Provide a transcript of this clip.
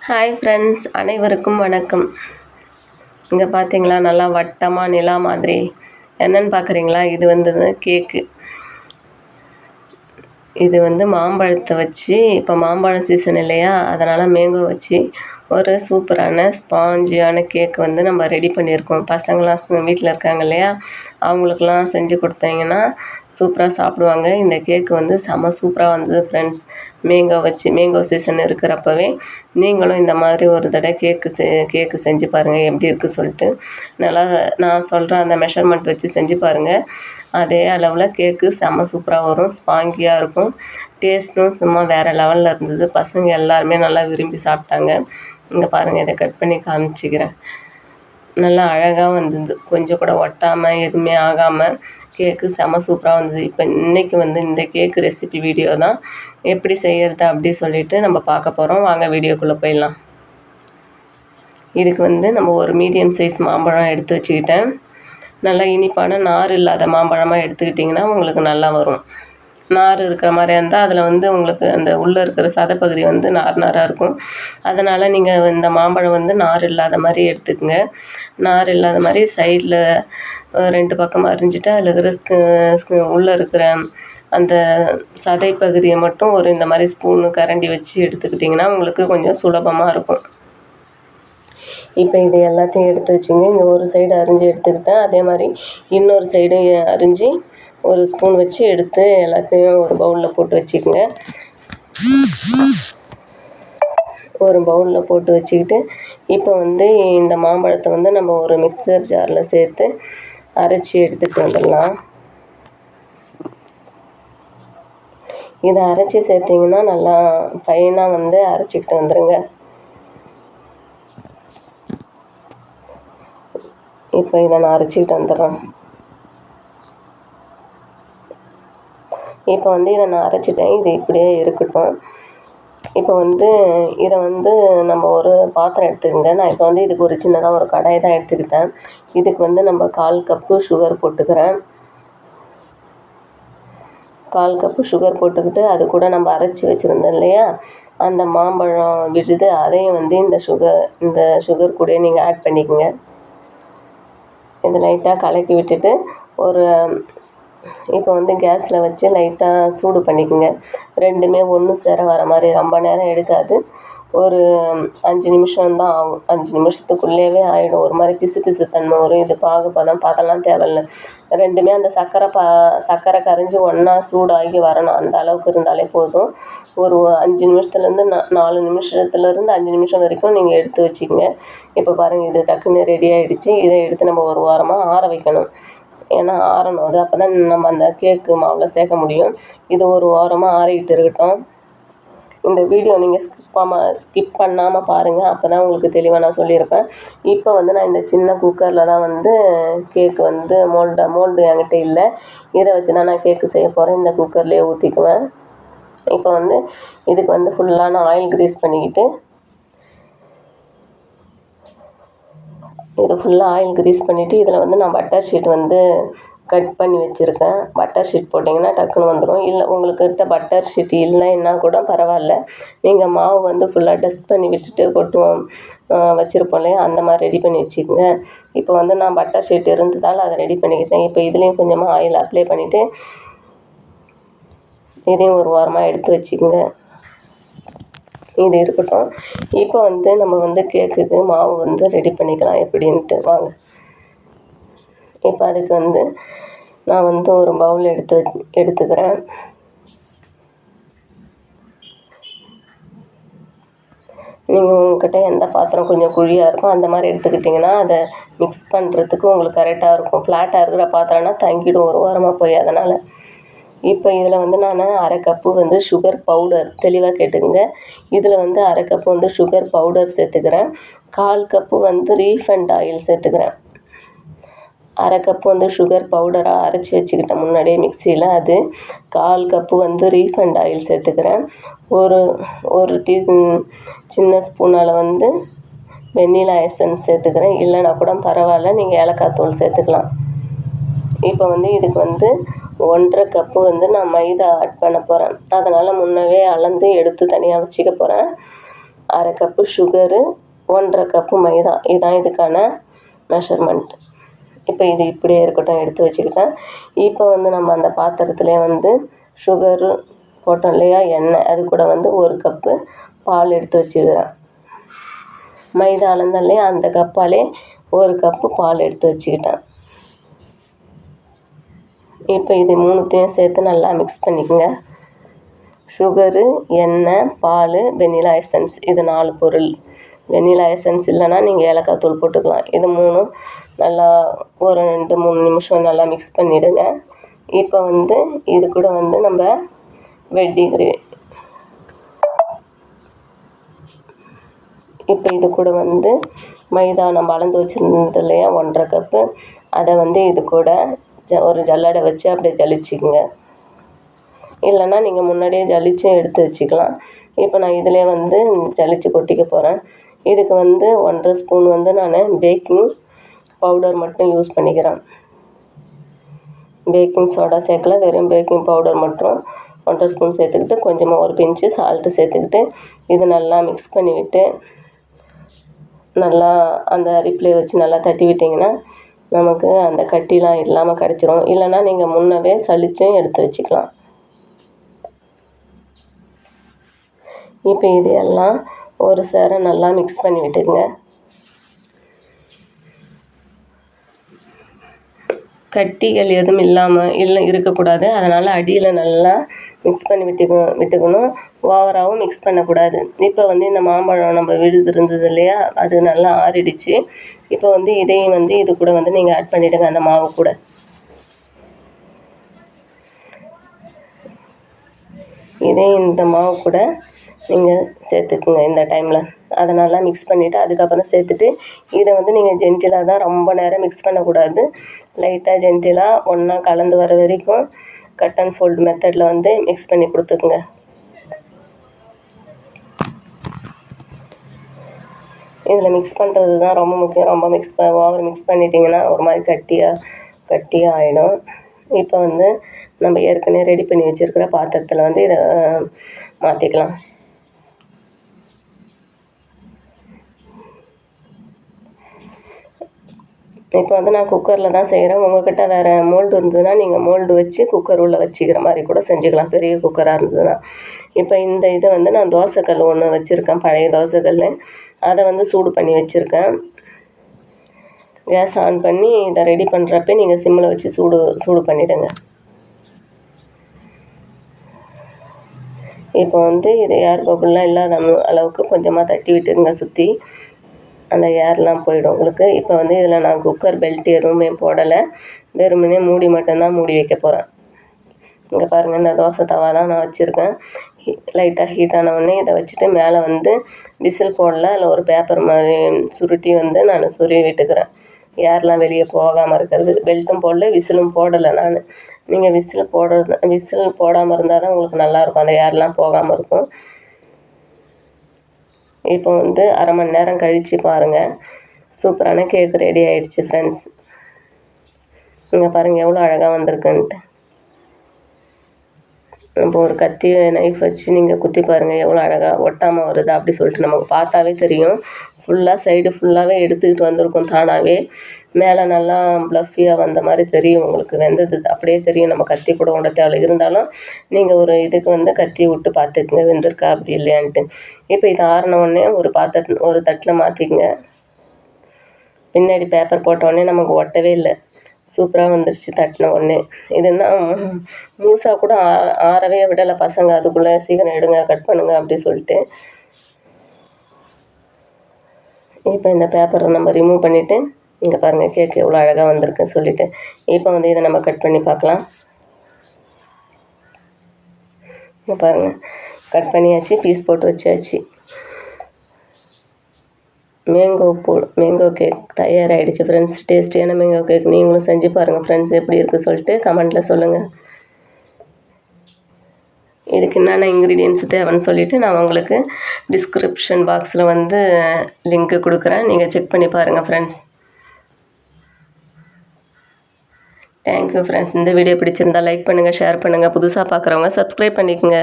Hi friends, அனைவருக்கும் வணக்கம். இங்கே பார்த்தீங்களா, நல்லா வட்டமாக நிலா மாதிரி என்னன்னு பார்க்குறீங்களா? இது கேக்கு. இது மாம்பழத்தை வச்சு, இப்போ மாம்பழம் சீசன் இல்லையா, அதனால் மேங்கோ வச்சு ஒரு சூப்பரான ஸ்பாஞ்சியான கேக் நம்ம ரெடி பண்ணியிருக்கோம். பசங்களாம் வீட்டில் இருக்காங்க இல்லையா, அவங்களுக்கெல்லாம் செஞ்சு கொடுத்தீங்கன்னா சூப்பராக சாப்பிடுவாங்க. இந்த கேக்கு செம சூப்பராக வந்தது ஃப்ரெண்ட்ஸ். மேங்கோ சீசன் இருக்கிறப்பவே நீங்களும் இந்த மாதிரி ஒரு தடவை கேக்கு செஞ்சு பாருங்கள், எப்படி இருக்குது சொல்லிட்டு. நல்லா நான் சொல்கிற அந்த மெஷர்மெண்ட் வச்சு செஞ்சு பாருங்கள். அதே அளவில் கேக்கு செம சூப்பராக வரும், ஸ்பாங்கியாக இருக்கும். டேஸ்ட்டும் சும்மா வேறு லெவலில் இருந்தது. பசங்க எல்லாருமே நல்லா விரும்பி சாப்பிட்டாங்க. இங்கே பாருங்கள், இதை கட் பண்ணி காமிச்சிக்கிறேன். நல்லா அழகாக வந்தது, கொஞ்சம் கூட ஒட்டாமல் எதுவுமே ஆகாமல் கேக்கு செம சூப்பராக வந்தது. இப்போ இன்றைக்கி இந்த கேக்கு ரெசிபி வீடியோ தான், எப்படி செய்கிறது அப்படி சொல்லிவிட்டு நம்ம பார்க்க போகிறோம். வாங்க வீடியோக்குள்ளே போயிடலாம். இதுக்கு நம்ம ஒரு மீடியம் சைஸ் மாம்பழம் எடுத்து வச்சுக்கிட்டேன். நல்லா இனிப்பான நார் இல்லாத மாம்பழமாக எடுத்துக்கிட்டிங்கன்னா உங்களுக்கு நல்லா வரும். நார் இருக்கிற மாதிரியா இருந்தால் அதில் உங்களுக்கு அந்த உள்ளே இருக்கிற சதைப்பகுதி நாராக இருக்கும். அதனால் நீங்கள் இந்த மாம்பழம் நார் இல்லாத மாதிரி எடுத்துக்கோங்க. நார் இல்லாத மாதிரி சைடில் 2 பக்கம் அரிஞ்சிட்டு அதில் இருக்கிற உள்ளே இருக்கிற அந்த சதைப்பகுதியை மட்டும் இந்த மாதிரி ஸ்பூனு கரண்டி வச்சு எடுத்துக்கிட்டிங்கன்னா உங்களுக்கு கொஞ்சம் சுலபமாக இருக்கும். இப்போ இது எல்லாத்தையும் எடுத்து வச்சுங்க. இந்த ஒரு சைடு அரிஞ்சு எடுத்துக்கிட்டேன். அதே மாதிரி இன்னொரு சைடு அரிஞ்சு ஒரு ஸ்பூன் வச்சு எடுத்து எல்லாத்தையும் ஒரு பவுலில் போட்டு வச்சுக்கோங்க. ஒரு பவுலில் போட்டு வச்சுக்கிட்டு இப்போ இந்த மாம்பழத்தை நம்ம ஒரு மிக்சர் ஜாரில் சேர்த்து அரைச்சி எடுத்துகிட்டு வந்துடலாம். இதை அரைச்சி சேர்த்திங்கன்னா நல்லா ஃபைனாக அரைச்சிக்கிட்டு வந்துடுங்க. இப்போ இதை நான் அரைச்சிக்கிட்டு வந்துடுறேன். இப்போ இதை நான் அரைச்சிட்டேன். இது இப்படியே இருக்கட்டும். இப்போ இதை நம்ம ஒரு பாத்திரம் எடுத்துக்கோங்க. நான் இப்போ இதுக்கு ஒரு சின்னதாக ஒரு கடாய் தான் எடுத்துக்கிட்டேன். இதுக்கு நம்ம 1/4 கப்பு சுகர் போட்டுக்கிறேன். 1/4 கப்பு சுகர் போட்டுக்கிட்டு அது கூட நம்ம அரைச்சி வச்சுருந்தோம் இல்லையா, அந்த மாம்பழம் விழுது அதையும் இந்த சுகர் கூட நீங்கள் ஆட் பண்ணிக்கோங்க. இது லைட்டாக கலக்கி விட்டுட்டு இப்போ கேஸில் வச்சு லைட்டாக சூடு பண்ணிக்கோங்க. ரெண்டுமே ஒன்று சேர வர மாதிரி ரொம்ப நேரம் எடுக்காது. ஒரு 5 நிமிஷம் தான் ஆகும். 5 நிமிஷத்துக்குள்ளேயே ஆகிடும். ஒரு மாதிரி பிசு தன்மை வரும். இது பதெல்லாம் தேவையில்லை. ரெண்டுமே அந்த சர்க்கரை கரைஞ்சி ஒன்றா சூடாகி வரணும். அந்த அளவுக்கு இருந்தாலே போதும். ஒரு 5 நிமிஷத்துலேருந்து 4 நிமிஷத்துலேருந்து 5 நிமிஷம் வரைக்கும் நீங்கள் எடுத்து வச்சுக்கோங்க. இப்போ பாருங்கள், இது டக்குன்னு ரெடி ஆகிடுச்சு. இதை எடுத்து நம்ம ஒரு வாரமாக ஆற வைக்கணும். ஏன்னா ஆறணும், அது அப்போ தான் நம்ம அந்த கேக்கு மாவில் சேர்க்க முடியும். இது ஒரு வாரமாக ஆறிக்கிட்டு இருக்கட்டும். இந்த வீடியோ நீங்கள் ஸ்கிப் பண்ணாமல் பாருங்கள், அப்போ தான் உங்களுக்கு தெளிவாக நான் சொல்லியிருப்பேன். இப்போ நான் இந்த சின்ன குக்கரில் தான் கேக்கு மோல்டு என்கிட்ட இல்லை. இதை வச்சு தான் நான் கேக்கு செய்ய போகிறேன். இந்த குக்கர்லேயே ஊற்றிக்குவேன். இப்போ இதுக்கு ஃபுல்லான ஆயில் க்ரீஸ் பண்ணிக்கிட்டு இது ஃபுல்லாக ஆயில் க்ரீஸ் பண்ணிவிட்டு இதில் நான் பட்டர் ஷீட் கட் பண்ணி வச்சுருக்கேன். பட்டர் ஷீட் போட்டிங்கன்னா டக்குன்னு வந்துடும். இல்லை உங்கள்கிட்ட பட்டர் ஷீட் இல்லைன்னா கூட பரவாயில்ல. நீங்கள் மாவு ஃபுல்லாக டஸ்ட் பண்ணி விட்டுட்டு வச்சுருப்போம் இல்லையா, அந்த மாதிரி ரெடி பண்ணி வச்சுக்கோங்க. இப்போ நான் பட்டர் ஷீட் இருந்ததால் அதை ரெடி பண்ணிக்கிட்டேன். இப்போ இதுலேயும் கொஞ்சமாக ஆயில் அப்ளை பண்ணிவிட்டு இதையும் ஒரு வாரமாக எடுத்து வச்சுக்கோங்க. இது இருக்கட்டும். இப்போ நம்ம கேக்குக்கு மாவு ரெடி பண்ணிக்கலாம் எப்படின்ட்டு வாங்க. இப்போ அதுக்கு நான் ஒரு பவுல் எடுத்துக்கிறேன். நீங்கள் உங்கள்கிட்ட எந்த பாத்திரம் கொஞ்சம் குழியாக இருக்கும் அந்த மாதிரி எடுத்துக்கிட்டிங்கன்னா அதை மிக்ஸ் பண்ணுறதுக்கு உங்களுக்கு கரெக்டாக இருக்கும். ஃப்ளாட்டாக இருக்கிற பாத்திரம்னா தங்கிடும் ஒரு வாரமாக போய். அதனால் இப்போ இதில் நான் 1/2 கப்பு சுகர் பவுடர், தெளிவாக கேட்டுக்குங்க, இதில் 1/2 கப்பு சுகர் பவுடர் சேர்த்துக்கிறேன். 1/4 கப்பு ரீஃபைண்ட் ஆயில் சேர்த்துக்கிறேன். 1/2 கப்பு சுகர் பவுடராக அரைச்சி வச்சுக்கிட்டேன் முன்னாடியே மிக்சியில், அது 1/4 கப்பு ரீஃபைண்ட் ஆயில் சேர்த்துக்கிறேன். ஒரு சின்ன ஸ்பூனால் வெண்ணிலா எசன்ஸ் சேர்த்துக்கிறேன். இல்லைனா கூட பரவாயில்ல, நீங்கள் ஏலக்காய் தூள் சேர்த்துக்கலாம். இப்போ இதுக்கு 1/2 கப்பு நான் மைதா ஆட் பண்ண போகிறேன். அதனால் முன்னவே அளந்து எடுத்து தனியாக வச்சுக்க போகிறேன். 1/2 கப்பு சுகரு, 1 1/2 கப்பு மைதா. இதுதான் இதுக்கான மெஷர்மெண்ட். இப்போ இது இப்படியே இருக்கட்டும், எடுத்து வச்சுக்கிட்டேன். இப்போ வந்து நம்ம அந்த பாத்திரத்துலேயே வந்து சுகரு போட்டோம் இல்லையா, எண்ணெய், அது கூட வந்து 1 கப்பு பால் எடுத்து வச்சுக்கிறேன். மைதா அளந்தேன் இல்லையா, அந்த கப்பாலே 1 கப்பு பால் எடுத்து வச்சுக்கிட்டேன். இப்போ இது 3த்தையும் சேர்த்து நல்லா மிக்ஸ் பண்ணிக்கோங்க. சுகரு, எண்ணெய், பால், வெண்ணிலா எசன்ஸ், இது 4 பொருள். வெண்ணிலா எசன்ஸ் இல்லைன்னா நீங்கள் ஏலக்காய் தூள் போட்டுக்கலாம். இது 3ம் நல்லா ஒரு 2-3 நிமிஷம் நல்லா மிக்ஸ் பண்ணிவிடுங்க. இப்போ வந்து இது கூட வந்து நம்ம இப்போ இது கூட வந்து மைதா நம்ம அளந்து வச்சுருந்தது இல்லையா 1 1/2 கப்பு, அதை வந்து இது கூட ஒரு ஜல்லடை வச்சு அப்படியே ஜலிச்சுக்குங்க. இல்லைன்னா நீங்கள் முன்னாடியே ஜலிச்சும் எடுத்து வச்சுக்கலாம். இப்போ நான் இதிலே வந்து ஜலிச்சு கொட்டிக்க போகிறேன். இதுக்கு வந்து 1 1/2 ஸ்பூன் வந்து நான் பேக்கிங் பவுடர் மட்டும் யூஸ் பண்ணிக்கிறேன். பேக்கிங் சோடா சேர்க்கல, வெறும் பேக்கிங் பவுடர் மட்டும் 1 1/2 ஸ்பூன் சேர்த்துக்கிட்டு கொஞ்சமாக ஒரு பிஞ்சு சால்ட்டு சேர்த்துக்கிட்டு இது நல்லா மிக்ஸ் பண்ணிவிட்டு நல்லா அந்த அரிப்பிலே வச்சு நல்லா தட்டி விட்டிங்கன்னா நமக்கு அந்த கட்டிலாம் இல்லாமல் கிடச்சிரும். இல்லைன்னா நீங்கள் முன்னவே சலிச்சும் எடுத்து வச்சுக்கலாம். இப்போ இது எல்லாம் ஒரு சேர நல்லா மிக்ஸ் பண்ணி விட்டுக்குங்க. கட்டிகள் எதுவும் இல்லாமல் இருக்கக்கூடாது. அதனால் அடியில் நல்லா மிக்ஸ் பண்ணி விட்டுக்கணும். ஓவராகவும் மிக்ஸ் பண்ணக்கூடாது. இப்போ வந்து இந்த மாம்பழம் நம்ம விழுது இருந்தது இல்லையா, அது நல்லா ஆறிடுச்சு. இப்போ வந்து இதையும் வந்து இது கூட வந்து நீங்கள் ஆட் பண்ணிவிடுங்க, அந்த மாவு கூட. இதையும் இந்த மாவு கூட நீங்கள் சேர்த்துக்குங்க இந்த டைமில். அதை நல்லா மிக்ஸ் பண்ணிவிட்டு அதுக்கப்புறம் சேர்த்துட்டு இதை வந்து நீங்கள் ஜென்டிலாக தான், ரொம்ப நேரம் மிக்ஸ் பண்ணக்கூடாது. லைட்டாக ஜென்டிலாக ஒன்றா கலந்து வர வரைக்கும் கட் அண்ட் ஃபோல்டு மெத்தடில் வந்து மிக்ஸ் பண்ணி கொடுத்துக்குங்க. இதில் மிக்ஸ் பண்ணுறது தான் ரொம்ப முக்கியம். ரொம்ப ஓவர் மிக்ஸ் பண்ணிட்டிங்கன்னா ஒரு மாதிரி கட்டியாக ஆகிடும். இப்போ வந்து நம்ம ஏற்கனவே ரெடி பண்ணி வச்சுருக்கிற பாத்திரத்தில் வந்து இதை மாற்றிக்கலாம். இப்போ வந்து நான் குக்கரில் தான் செய்கிறேன். உங்கள்கிட்ட வேறு மோல்டு இருந்ததுன்னா நீங்கள் மோல்டு வச்சு குக்கர் உள்ளே வச்சுக்கிற மாதிரி கூட செஞ்சுக்கலாம், பெரிய குக்கராக இருந்ததுன்னா. இப்போ இந்த இதை வந்து நான் தோசைக்கல் ஒன்று வச்சுருக்கேன், பழைய தோசைக்கல். அதை வந்து சூடு பண்ணி வச்சுருக்கேன். கேஸ் ஆன் பண்ணி இதை ரெடி பண்ணுறப்ப நீங்கள் சிம்மில் வச்சு சூடு பண்ணிவிடுங்க. இப்போ வந்து இது ஏர் பபுள்லாம் இல்லாத அளவுக்கு கொஞ்சமாக தட்டி விட்டுருங்க சுற்றி. அந்த ஏர்லாம் போயிடும் உங்களுக்கு. இப்போ வந்து இதில் நான் குக்கர் பெல்ட் எதுவுமே போடலை, வெறுமனே மூடி மட்டும்தான் மூடி வைக்க போகிறேன். இங்கே பாருங்கள், இந்த தோசை தவா தான் நான் வச்சுருக்கேன். லைட்டாக ஹீட் ஆனவுடனே இதை வச்சுட்டு மேலே வந்து விசில் போடல, அதில் ஒரு பேப்பர் மாதிரி சுருட்டி வந்து நான் சுருவி விட்டுக்கிறேன், ஏர்லாம் வெளியே போகாமல் இருக்கிறது. பெல்ட்டும் போடல, விசிலும் போடலை நான். நீங்கள் விசில் போடாமல் இருந்தால் தான் உங்களுக்கு நல்லாயிருக்கும், அந்த ஏர்லாம் போகாமல் இருக்கும். இப்போ வந்து 1/2 மணி நேரம் கழித்து பாருங்கள், சூப்பரான கேக் ரெடி ஆகிடுச்சு ஃப்ரெண்ட்ஸ். இங்கே பாருங்கள் எவ்வளோ அழகாக வந்திருக்குன்ட்டு. இப்போ ஒரு கத்தி நைஃப் வச்சு நீங்கள் குத்தி பாருங்கள், எவ்வளோ அழகாக ஒட்டாமல் வருது அப்படி சொல்லிட்டு நமக்கு பார்த்தாவே தெரியும். சைடு ஃபுல்லாகவே எடுத்துக்கிட்டு வந்திருக்கும் தானாகவே. மேலே நல்லா ப்ளஃபியாக வந்த மாதிரி தெரியும் உங்களுக்கு, வெந்தது அப்படியே தெரியும். நம்ம கத்தி கூட உட தேவை. இருந்தாலும் நீங்கள் ஒரு இதுக்கு வந்து கத்தி விட்டு பார்த்துக்குங்க வெந்திருக்கா அப்படி இல்லையான்ட்டு. இப்போ இது ஆறின உடனே ஒரு தட்டில் மாற்றிக்குங்க. பின்னாடி பேப்பர் போட்டோடனே நமக்கு ஒட்டவே இல்லை, சூப்பராக வந்துருச்சு தட்டின உடனே. இதுன்னா முழுசாக கூட ஆறவே விடலை பசங்க, அதுக்குள்ளே சீக்கிரம் எடுங்க கட் பண்ணுங்க அப்படி சொல்லிட்டு. இப்போ இந்த பேப்பரை நம்ம ரிமூவ் பண்ணிவிட்டு இங்கே பாருங்கள் கேக் எவ்வளோ அழகாக வந்திருக்குன்னு சொல்லிவிட்டு இப்போ வந்து இதை நம்ம கட் பண்ணி பார்க்கலாம். இங்கே பாருங்கள், கட் பண்ணியாச்சு, பீஸ் போட்டு வச்சாச்சு. மேங்கோ கேக் தயாராகிடுச்சு ஃப்ரெண்ட்ஸ். டேஸ்டியான மேங்கோ கேக் நீங்களும் செஞ்சு பாருங்கள் ஃப்ரெண்ட்ஸ், எப்படி இருக்குது சொல்லிட்டு கமெண்ட்டில் சொல்லுங்கள். இதுக்கு என்னென்ன இன்க்ரீடியன்ஸ் தேவைன்னு சொல்லிவிட்டு நான் உங்களுக்கு டிஸ்கிரிப்ஷன் பாக்ஸில் வந்து லிங்க்கு கொடுக்குறேன், நீங்கள் செக் பண்ணி பாருங்கள் ஃப்ரெண்ட்ஸ். Thank you friends. இந்த வீடியோ பிடிச்சிருந்தால் லைக் பண்ணுங்கள், ஷேர் பண்ணுங்கள். புதுசாக பார்க்குறவங்க சப்ஸ்கிரைப் பண்ணிக்கோங்க.